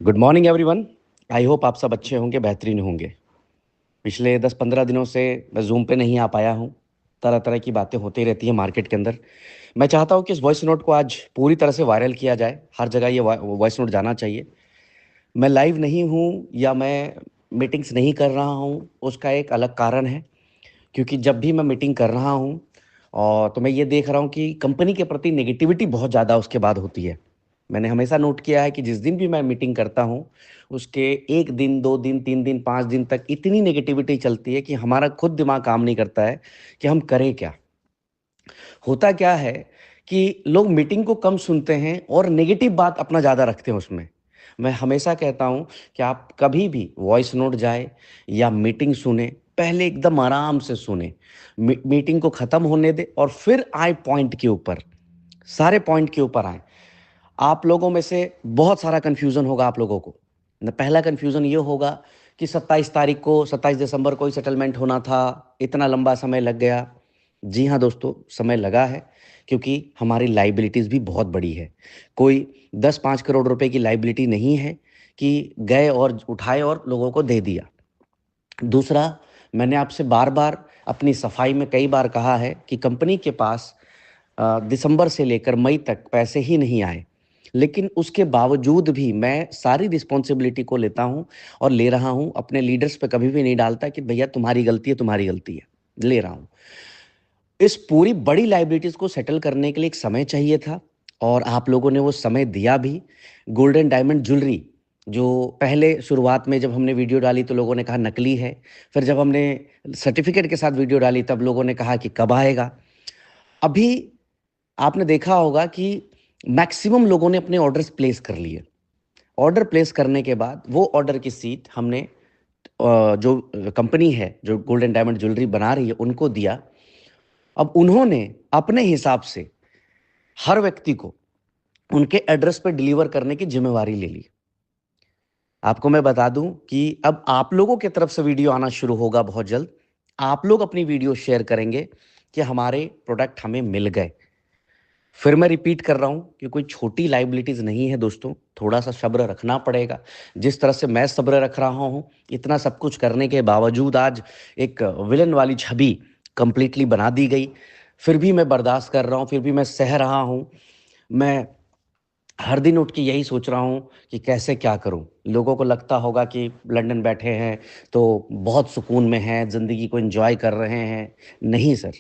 Good morning everyone. I hope आप सब अच्छे होंगे, बेहतरीन होंगे। पिछले 10-15 दिनों से मैं ज़ूम पे नहीं आ पाया हूँ। तरह तरह की बातें होती रहती हैं मार्केट के अंदर। मैं चाहता हूँ कि इस वॉइस नोट को आज पूरी तरह से वायरल किया जाए, हर जगह ये वॉइस नोट जाना चाहिए। मैं लाइव नहीं हूँ या मैं मीटिंग्स नहीं कर रहा हूँ, उसका एक अलग कारण है। क्योंकि जब भी मैं मीटिंग कर रहा हूँ और तो मैं ये देख रहा हूँ कि कंपनी के प्रति नेगेटिविटी बहुत ज़्यादा उसके बाद होती है। मैंने हमेशा नोट किया है कि जिस दिन भी मैं मीटिंग करता हूँ, उसके 1 दिन, 2 दिन, 3 दिन, 5 दिन तक इतनी नेगेटिविटी चलती है कि हमारा खुद दिमाग काम नहीं करता है कि हम करें क्या? होता क्या है कि लोग मीटिंग को कम सुनते हैं और नेगेटिव बात अपना ज़्यादा रखते हैं उसमें। मैं हमेशा कहता हूँ कि आप कभी भी वॉइस नोट जाए या मीटिंग सुने, पहले एकदम आराम से सुने। मीटिंग को ख़त्म होने दें और फिर आए पॉइंट के ऊपर, सारे पॉइंट के ऊपर आएँ। आप लोगों में से बहुत सारा कन्फ्यूज़न होगा आप लोगों को। न पहला कन्फ्यूज़न ये होगा कि 27 तारीख को 27 दिसंबर को ही सेटलमेंट होना था, इतना लंबा समय लग गया। जी हाँ दोस्तों, समय लगा है क्योंकि हमारी लायबिलिटीज़ भी बहुत बड़ी है। कोई 10-5 करोड़ रुपए की लायबिलिटी नहीं है कि गए और उठाए और लोगों को दे दिया। दूसरा, मैंने आपसे बार-बार अपनी सफाई में कई बार कहा है कि कंपनी के पास दिसंबर से लेकर मई तक पैसे ही नहीं आए। लेकिन उसके बावजूद भी मैं सारी रिस्पॉन्सिबिलिटी को लेता हूँ और ले रहा हूँ, अपने लीडर्स पे कभी भी नहीं डालता कि भैया तुम्हारी गलती है, तुम्हारी गलती है। ले रहा हूँ। इस पूरी बड़ी लायबिलिटीज़ को सेटल करने के लिए एक समय चाहिए था और आप लोगों ने वो समय दिया भी। गोल्डन डायमंड ज्वेलरी जो पहले शुरुआत में जब हमने वीडियो डाली तो लोगों ने कहा नकली है। फिर जब हमने सर्टिफ़िकेट के साथ वीडियो डाली तब लोगों ने कहा कि कब आएगा? अभी आपने देखा होगा कि मैक्सिमम लोगों ने अपने ऑर्डर्स प्लेस कर लिए। ऑर्डर प्लेस करने के बाद वो ऑर्डर की सीट हमने जो कंपनी है, जो गोल्डन डायमंड ज्वेलरी बना रही है, उनको दिया। अब उन्होंने अपने हिसाब से हर व्यक्ति को उनके एड्रेस पे डिलीवर करने की ज़िम्मेवारी ले ली। आपको मैं बता दूँ कि अब आप लोगों की तरफ से वीडियो आना शुरू होगा बहुत जल्द। आप लोग अपनी वीडियो शेयर करेंगे कि हमारे प्रोडक्ट हमें मिल गए। फिर मैं रिपीट कर रहा हूँ कि कोई छोटी लायबिलिटीज़ नहीं है दोस्तों, थोड़ा-सा सब्र रखना पड़ेगा। जिस तरह से मैं सब्र रख रहा हूँ, इतना सब कुछ करने के बावजूद आज एक विलेन वाली छवि कंप्लीटली बना दी गई। फिर भी मैं बर्दाश्त कर रहा हूँ, फिर भी मैं सह रहा हूँ। मैं हर दिन उठ के यही सोच रहा हूँ कि कैसे क्या करूँ? लोगों को लगता होगा कि लंदन बैठे हैं, तो बहुत सुकून में हैं, ज़िंदगी को एन्जॉय कर रहे हैं। नहीं सर।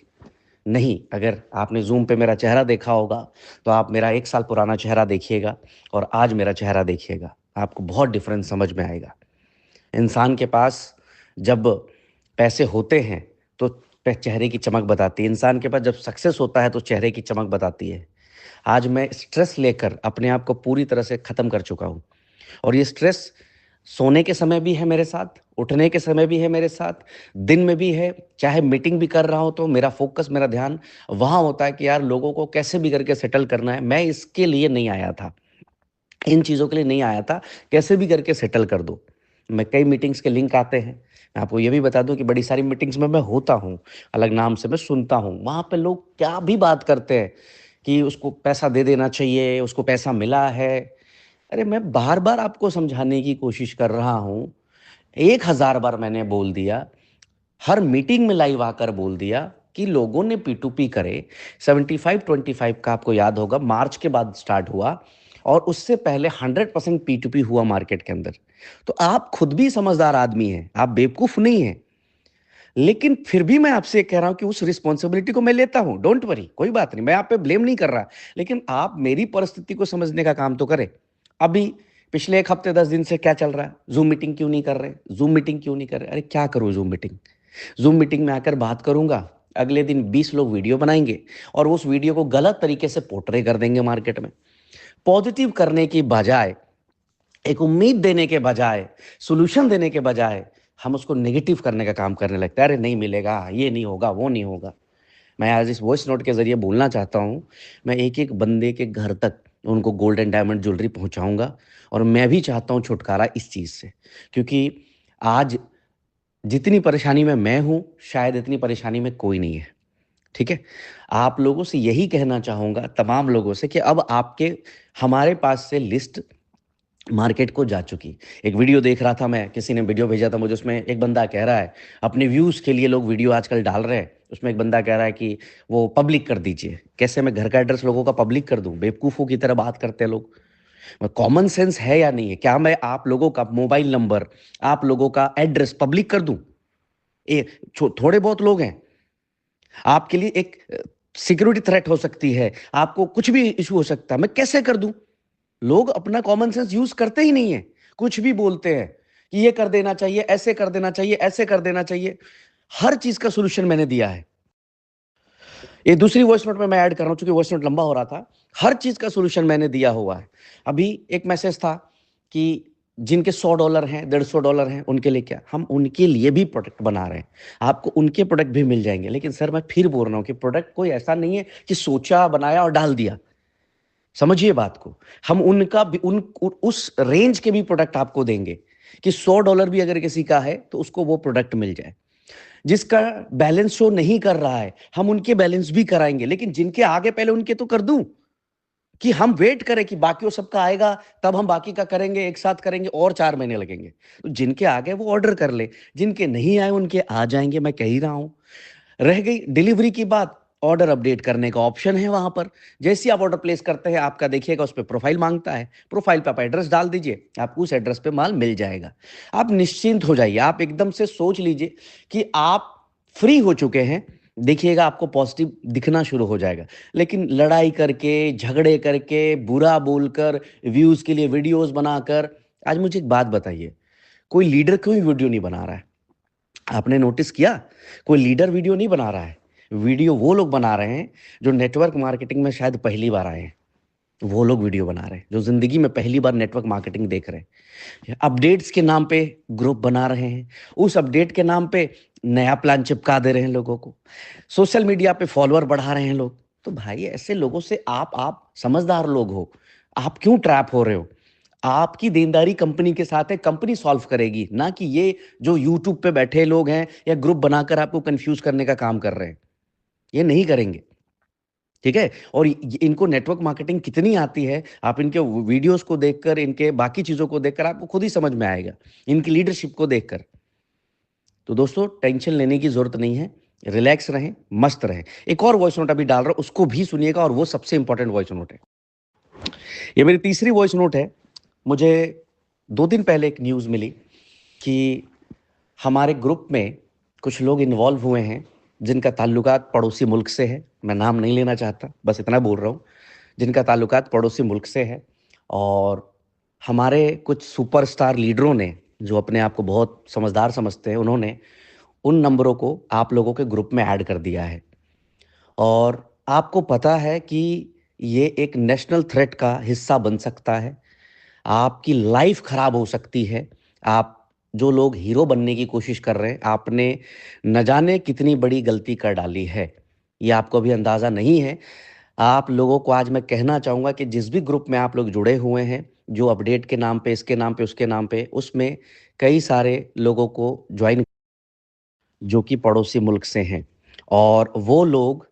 नहीं, अगर आपने ज़ूम पे मेरा चेहरा देखा होगा, तो आप मेरा 1 साल पुराना चेहरा देखिएगा और आज मेरा चेहरा देखिएगा, आपको बहुत डिफ़रेंस समझ में आएगा। इंसान के पास जब पैसे होते हैं, तो चेहरे की चमक बताती है, इंसान के पास जब सक्सेस होता है, तो चेहरे की चमक बताती है। आज मैं स्ट्रेस लेकर अपने आप को पूरी तरह से ख़त्म कर चुका हूँ और ये स्ट्रेस सोने के समय भी है मेरे साथ, उठने के समय भी है मेरे साथ, दिन में भी है। चाहे मीटिंग भी कर रहा हूँ तो मेरा फ़ोकस, मेरा ध्यान वहाँ होता है कि यार लोगों को कैसे भी करके सेटल करना है। मैं इसके लिए नहीं आया था, इन चीज़ों के लिए नहीं आया था, कैसे भी करके सेटल कर दो। मैं कई मीटिंग्स के लिंक आते हैं। मैं आपको ये भी बता दूँ कि बड़ी सारी मीटिंग्स में मैं होता हूँ, अलग नाम से मैं सुनता हूँ। वहाँ पे लोग क्या भी बात करते हैं कि उसको पैसा दे देना चाहिए, उसको पैसा मिला है। अरे मैं बार-बार आपको समझाने की कोशिश कर रहा हूँ, 1000 बार मैंने बोल दिया, हर मीटिंग में लाइव आकर बोल दिया कि लोगों ने P2P करे। 75-25 का आपको याद होगा, मार्च के बाद स्टार्ट हुआ और उससे पहले 100% P2P हुआ मार्केट के अंदर। तो आप खुद भी समझदार आदमी हैं, आप बेवकूफ़ नहीं हैं। लेकिन फिर भी मैं आपसे कह रहा हूँ कि उस रिस्पॉन्सिबिलिटी को मैं लेता हूँ, डोंट वरी, कोई बात नहीं, मैं आप पे ब्लेम नहीं कर रहा। लेकिन आप मेरी परिस्थिति को समझने का काम तो करें। अभी पिछले 1 हफ्ते 10 दिन से क्या चल रहा है? ज़ूम मीटिंग क्यों नहीं कर रहे? ज़ूम मीटिंग क्यों नहीं कर रहे? अरे क्या करूँ ज़ूम मीटिंग? ज़ूम मीटिंग में आकर बात करूँगा, अगले दिन 20 लोग वीडियो बनाएँगे और उस वीडियो को गलत तरीके से पोर्ट्रे कर देंगे मार्केट में। पॉजिटिव करने की बजाय, एक उम्मीद देने के बजाय, सॉल्यूशन देने के बजाय, हम उसको नेगेटिव करने का काम करने लगते हैं। अरे नहीं मिलेगा, ये नहीं होगा, वो नहीं होगा। मैं आज इस वॉइस नोट के ज़रिए बोलना चाहता हूँ, मैं एक-एक बंदे के घर तक उनको गोल्डन डायमंड ज्वेलरी पहुँचाऊँगा और मैं भी चाहता हूँ छुटकारा इस चीज़ से। क्योंकि आज जितनी परेशानी में मैं हूँ, शायद इतनी परेशानी में कोई नहीं है। ठीक है? आप लोगों से यही कहना चाहूँगा, तमाम लोगों से, कि अब आपके हमारे पास से लिस्ट मार्केट को जा चुकी। एक वीडियो देख रहा था मैं, किसी ने वीडियो भेजा था मुझे, उसमें एक बंदा कह रहा है, अपने व्यूज़ के लिए लोग वीडियो आजकल डाल रहे हैं, उसमें एक बंदा कह रहा है कि वो पब्लिक कर दीजिए। कैसे मैं घर का एड्रेस लोगों का पब्लिक कर दूं? बेवकूफ़ों की तरह बात करते हैं लोग। कॉमन सेंस है या नहीं है? क्या मैं आप लोगों का मोबाइल नंबर, आप लोगों का एड्रेस पब्लिक कर दूं? थोड़े बहुत लोग हैं। आपके लिए एक सिक्योरिटी थ्रेट हो सकती है, आपको कुछ भी इशू हो सकता है, मैं कैसे कर दूं? लोग अपना कॉमन सेंस यूज करते ही नहीं है, कुछ भी बोलते हैं कि ये कर देना चाहिए, ऐसे कर देना चाहिए, ऐसे कर देना चाहिए। हर चीज का सोल्यूशन मैंने दिया है। ये दूसरी वॉइस नोट में मैं ऐड कर रहा हूं, चूंकि वॉइस नोट लंबा हो रहा था। हर चीज का सोल्यूशन मैंने दिया हुआ है। अभी एक मैसेज था कि जिनके $100 हैं, $150 हैं, उनके लिए क्या, हम उनके लिए भी प्रोडक्ट बना रहे हैं। आपको उनके प्रोडक्ट भी मिल जाएंगे। लेकिन सर मैं फिर बोल रहा हूं कि प्रोडक्ट कोई ऐसा नहीं है कि सोचा बनाया और डाल दिया। समझिए बात को। हम उनका भी उस रेंज के भी प्रोडक्ट आपको देंगे कि $100 भी अगर किसी का है तो उसको वो प्रोडक्ट मिल जाए। जिसका बैलेंस शो नहीं कर रहा है, हम उनके बैलेंस भी कराएंगे। लेकिन जिनके आगे पहले उनके तो कर दूं, कि हम वेट करें कि बाकी वो सबका आएगा तब हम बाकी का करेंगे, एक साथ करेंगे और 4 महीने लगेंगे। तो जिनके आ गए वो ऑर्डर कर ले, जिनके नहीं आए उनके आ जाएंगे, मैं कह ही रहा हूं। रह गई डिलीवरी की बात, ऑर्डर अपडेट करने का ऑप्शन है वहां पर। जैसे ही आप ऑर्डर प्लेस करते हैं, आपका देखिएगा उस पर प्रोफाइल मांगता है, प्रोफाइल पे आप एड्रेस डाल दीजिए, आपको उस एड्रेस पे माल मिल जाएगा। आप निश्चिंत हो जाइए, आप एकदम से सोच लीजिए कि आप फ्री हो चुके हैं। देखिएगा आपको पॉजिटिव दिखना शुरू हो जाएगा। लेकिन लड़ाई करके, झगड़े करके, बुरा बोलकर, व्यूज के लिए वीडियोस बनाकर, आज मुझे एक बात बताइए, कोई लीडर कोई वीडियो नहीं बना रहा है। आपने नोटिस किया? कोई लीडर वीडियो नहीं बना रहा है। वीडियो वो लोग बना रहे हैं जो नेटवर्क मार्केटिंग में शायद पहली बार आए हैं। वो लोग वीडियो बना रहे हैं जो जिंदगी में पहली बार नेटवर्क मार्केटिंग देख रहे हैं। अपडेट्स के नाम पे ग्रुप बना रहे हैं, उस अपडेट के नाम पे नया प्लान चिपका दे रहे हैं लोगों को, सोशल मीडिया पे फॉलोअर बढ़ा रहे हैं लोग। तो भाई ऐसे लोगों से आप समझदार लोग हो, आप क्यों ट्रैप हो रहे हो? आपकी देनदारी कंपनी के साथ है, कंपनी सॉल्व करेगी, ना कि ये जो यूट्यूब पे बैठे लोग हैं या ग्रुप बनाकर आपको कंफ्यूज करने का काम कर रहे हैं। ये नहीं करेंगे, ठीक है? और इनको नेटवर्क मार्केटिंग कितनी आती है, आप इनके वीडियोस को देखकर, इनके बाकी चीजों को देखकर आपको खुद ही समझ में आएगा, इनकी लीडरशिप को देखकर। तो दोस्तों टेंशन लेने की जरूरत नहीं है, रिलैक्स रहें, मस्त रहें। एक और वॉइस नोट अभी डाल रहा हूं, उसको भी सुनिएगा, और वो सबसे इंपॉर्टेंट वॉइस नोट है। ये मेरी तीसरी वॉइस नोट है। मुझे 2 दिन पहले एक न्यूज़ मिली कि हमारे ग्रुप में कुछ लोग इन्वॉल्व हुए हैं जिनका ताल्लुकात पड़ोसी मुल्क से है। मैं नाम नहीं लेना चाहता, बस इतना बोल रहा हूँ, जिनका ताल्लुकात पड़ोसी मुल्क से है। और हमारे कुछ सुपरस्टार लीडरों ने, जो अपने आप को बहुत समझदार समझते हैं, उन्होंने उन नंबरों को आप लोगों के ग्रुप में ऐड कर दिया है। और आपको पता है कि ये एक नेशनल थ्रेट का हिस्सा बन सकता है। आपकी लाइफ खराब हो सकती है। आप जो लोग हीरो बनने की कोशिश कर रहे हैं, आपने न जाने कितनी बड़ी गलती कर डाली है। ये आपको अभी अंदाज़ा नहीं है। आप लोगों को आज मैं कहना चाहूँगा कि जिस भी ग्रुप में आप लोग जुड़े हुए हैं, जो अपडेट के नाम पे, इसके नाम पे, उसके नाम पे, उसमें कई सारे लोगों को ज्वाइन, जो कि पड़ोसी मुल्क से हैं। और वो लोग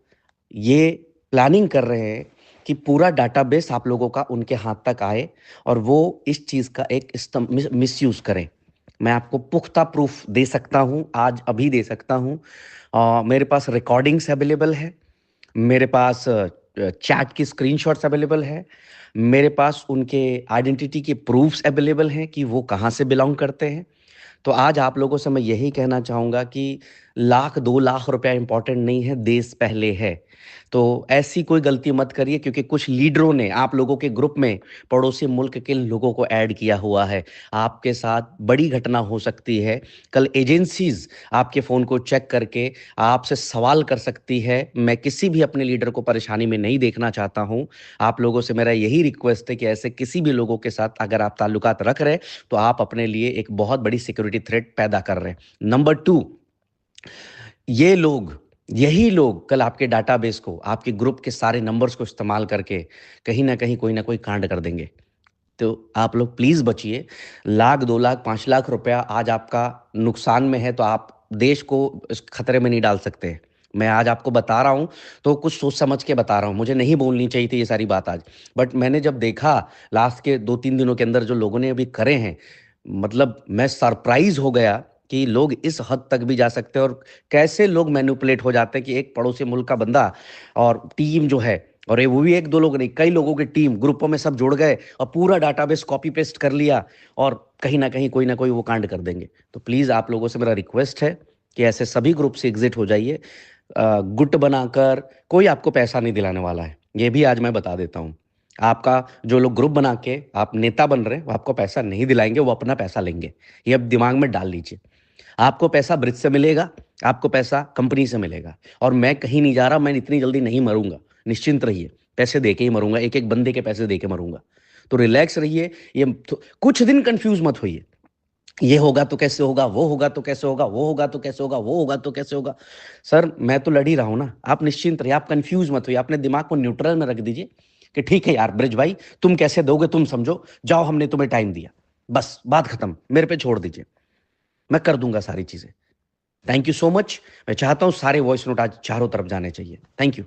ये प्लानिंग कर रहे हैं कि पूरा डाटाबेस आप लोगों का उनके हाथ तक आए और वो इस चीज़ का एक मिसयूज़ करें। मैं आपको पुख्ता प्रूफ दे सकता हूँ, आज अभी दे सकता हूँ। मेरे पास रिकॉर्डिंग्स अवेलेबल है, मेरे पास चैट की स्क्रीनशॉट्स अवेलेबल है, मेरे पास उनके आइडेंटिटी के प्रूफ्स अवेलेबल हैं कि वो कहाँ से बिलोंग करते हैं। तो आज आप लोगों से मैं यही कहना चाहूँगा कि लाख 2 लाख रुपया इंपॉर्टेंट नहीं है, देश पहले है। तो ऐसी कोई गलती मत करिए, क्योंकि कुछ लीडरों ने आप लोगों के ग्रुप में पड़ोसी मुल्क के लोगों को ऐड किया हुआ है। आपके साथ बड़ी घटना हो सकती है। कल एजेंसीज आपके फ़ोन को चेक करके आपसे सवाल कर सकती है। मैं किसी भी अपने लीडर को परेशानी में नहीं देखना चाहता हूँ। आप लोगों से मेरा यही रिक्वेस्ट है कि ऐसे किसी भी लोगों के साथ अगर आप ताल्लुकात रख रहे हैं, तो आप अपने लिए एक बहुत बड़ी सिक्योरिटी थ्रेट पैदा कर रहे हैं। नंबर 2, ये लोग, यही लोग कल आपके डाटाबेस को, आपके ग्रुप के सारे नंबर्स को इस्तेमाल करके कहीं ना कहीं कोई ना कोई कांड कर देंगे। तो आप लोग प्लीज़ बचिए। लाख, 2 लाख, 5 लाख रुपया आज आपका नुकसान में है, तो आप देश को इस खतरे में नहीं डाल सकते। मैं आज आपको बता रहा हूँ तो कुछ सोच समझ के बता रहा हूँ, मुझे नहीं बोलनी चाहिए थी ये सारी बात आज। बट मैंने जब देखा लास्ट के 2-3 दिनों के अंदर जो लोगों ने अभी करे हैं, मतलब मैं सरप्राइज़ हो गया कि लोग इस हद तक भी जा सकते हैं और कैसे लोग मैनिपुलेट हो जाते हैं कि एक पड़ोसी मुल्क का बंदा और टीम जो है, और ये वो भी 1-2 लोग नहीं, कई लोगों की टीम ग्रुपों में सब जुड़ गए और पूरा डाटाबेस कॉपी पेस्ट कर लिया और कहीं न कहीं कोई ना कोई वो कांड कर देंगे। तो प्लीज़ आप लोगों से मेरा रिक्वेस्ट है कि ऐसे सभी ग्रुप से एग्ज़िट हो जाइए। गुट बनाकर कोई आपको पैसा नहीं दिलाने वाला है, ये भी आज मैं बता देता हूँ। आपका जो लोग ग्रुप बना के आप नेता बन रहे हैं, वो आपको पैसा नहीं दिलाएँगे, वो अपना पैसा लेंगे। ये अब दिमाग में डाल लीजिए। आपको पैसा ब्रिज से मिलेगा, आपको पैसा कंपनी से मिलेगा और मैं कहीं नहीं जा रहा, मैं इतनी जल्दी नहीं मरूँगा, निश्चिंत रहिए। पैसे दे के ही मरूँगा, एक-एक बंदे के पैसे दे के मरूँगा। तो रिलैक्स रहिए, ये तो कुछ दिन कन्फ्यूज़ मत होइए। ये होगा तो कैसे होगा, वो होगा तो कैसे होगा, वो होगा तो कैसे होगा, वो होगा तो कैसे होगा। सर, मैं तो लड़ ही रहा हूँ ना, आप निश्चिंत रहिए, आप कन्फ्यूज़ मत होइए, अपने दिमाग को न्यूट्रल में रख दीजिए कि ठीक है यार ब्रिज भाई, तुम कैसे दोगे तुम समझो, जाओ हमने तुम्हें टाइम दिया। बस बात खत्म, मेरे पे छोड़ दीजिए, मैं कर दूँगा सारी चीज़ें। Thank you so much. मैं चाहता हूँ सारे वॉइस नोट आज चारों तरफ जाने चाहिए। Thank you.